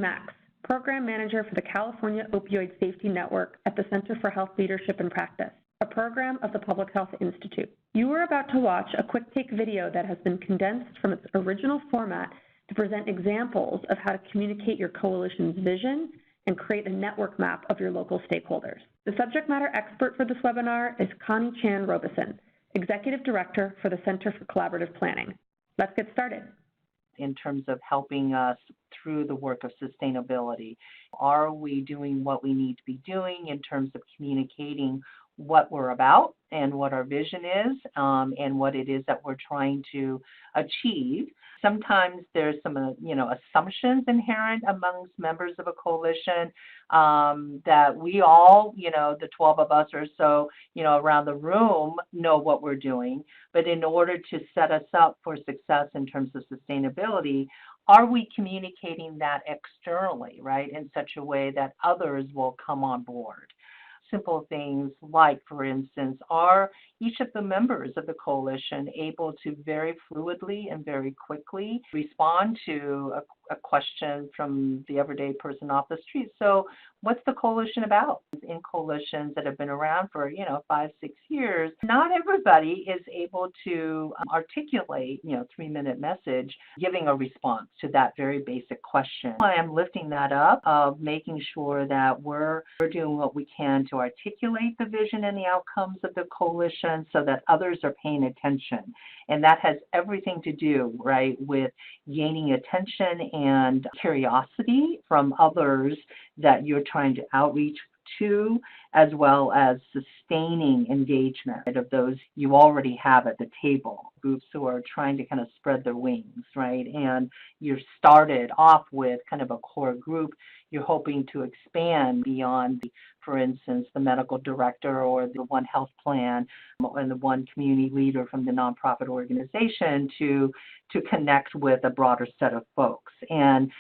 Max, Program Manager for the California Opioid Safety Network at the Center for Health Leadership and Practice, a program of the Public Health Institute. You are about to watch a quick take video that has been condensed from its original format to present examples of how to communicate your coalition's vision and create a network map of your local stakeholders. The subject matter expert for this webinar is Connie Chan Robeson, Executive Director for the Center for Collaborative Planning. Let's get started. In terms of helping us through the work of sustainability, are we doing what we need to be doing in terms of communicating what we're about and what our vision is and what it is that we're trying to achieve? Sometimes there's some, assumptions inherent amongst members of a coalition that we all, the 12 of us or so, around the room know what we're doing. But in order to set us up for success in terms of sustainability, are we communicating that externally, right, in such a way that others will come on board? Simple things like, for instance, are each of the members of the coalition able to very fluidly and very quickly respond to a question from the everyday person off the street? So what's the coalition about? In coalitions that have been around for, 5, 6 years, not everybody is able to articulate, 3-minute message, giving a response to that very basic question. I am lifting that up of making sure that we're doing what we can to articulate the vision and the outcomes of the coalition so that others are paying attention. And that has everything to do, right, with gaining attention and curiosity from others that you're trying to outreach to, as well as sustaining engagement of those you already have at the table, groups who are trying to kind of spread their wings, right? And you're started off with kind of a core group. You're hoping to expand beyond, for instance, the medical director or the one health plan and the one community leader from the nonprofit organization to connect with a broader set of folks. And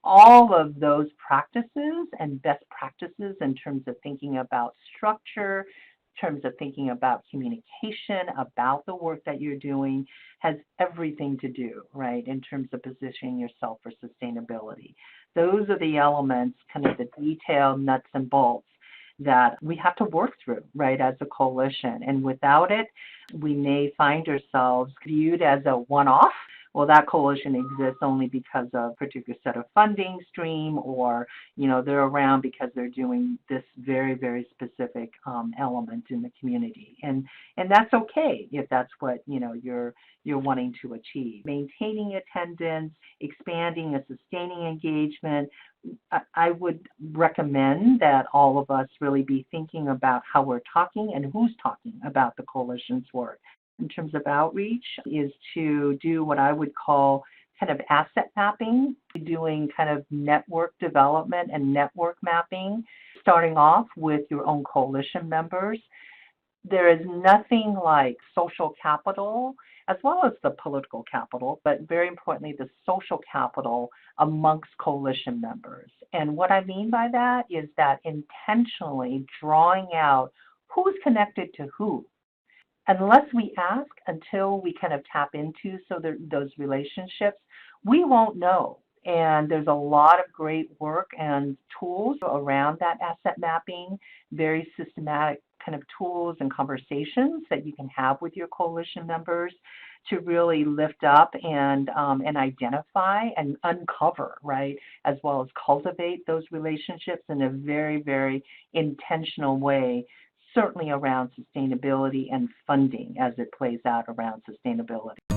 all of those practices and best practices in terms of thinking about structure, in terms of thinking about communication, about the work that you're doing, has everything to do, right, in terms of positioning yourself for sustainability. Those are the elements, kind of the detailed nuts and bolts that we have to work through, right, as a coalition. And without it, we may find ourselves viewed as a one-off. Well, that coalition exists only because of a particular set of funding stream, or, they're around because they're doing this very, very specific element in the community. And that's okay if that's what, you're wanting to achieve. Maintaining attendance, expanding and sustaining engagement. I would recommend that all of us really be thinking about how we're talking and who's talking about the coalition's work. In terms of outreach, is to do what I would call kind of asset mapping, doing kind of network development and network mapping, starting off with your own coalition members. There is nothing like social capital, as well as the political capital, but very importantly, the social capital amongst coalition members. And what I mean by that is that intentionally drawing out who's connected to who. Unless we ask, until we kind of tap into those relationships, we won't know. And there's a lot of great work and tools around that asset mapping, very systematic kind of tools and conversations that you can have with your coalition members to really lift up and identify and uncover, right, as well as cultivate those relationships in a very, very intentional way, certainly around sustainability and funding as it plays out around sustainability.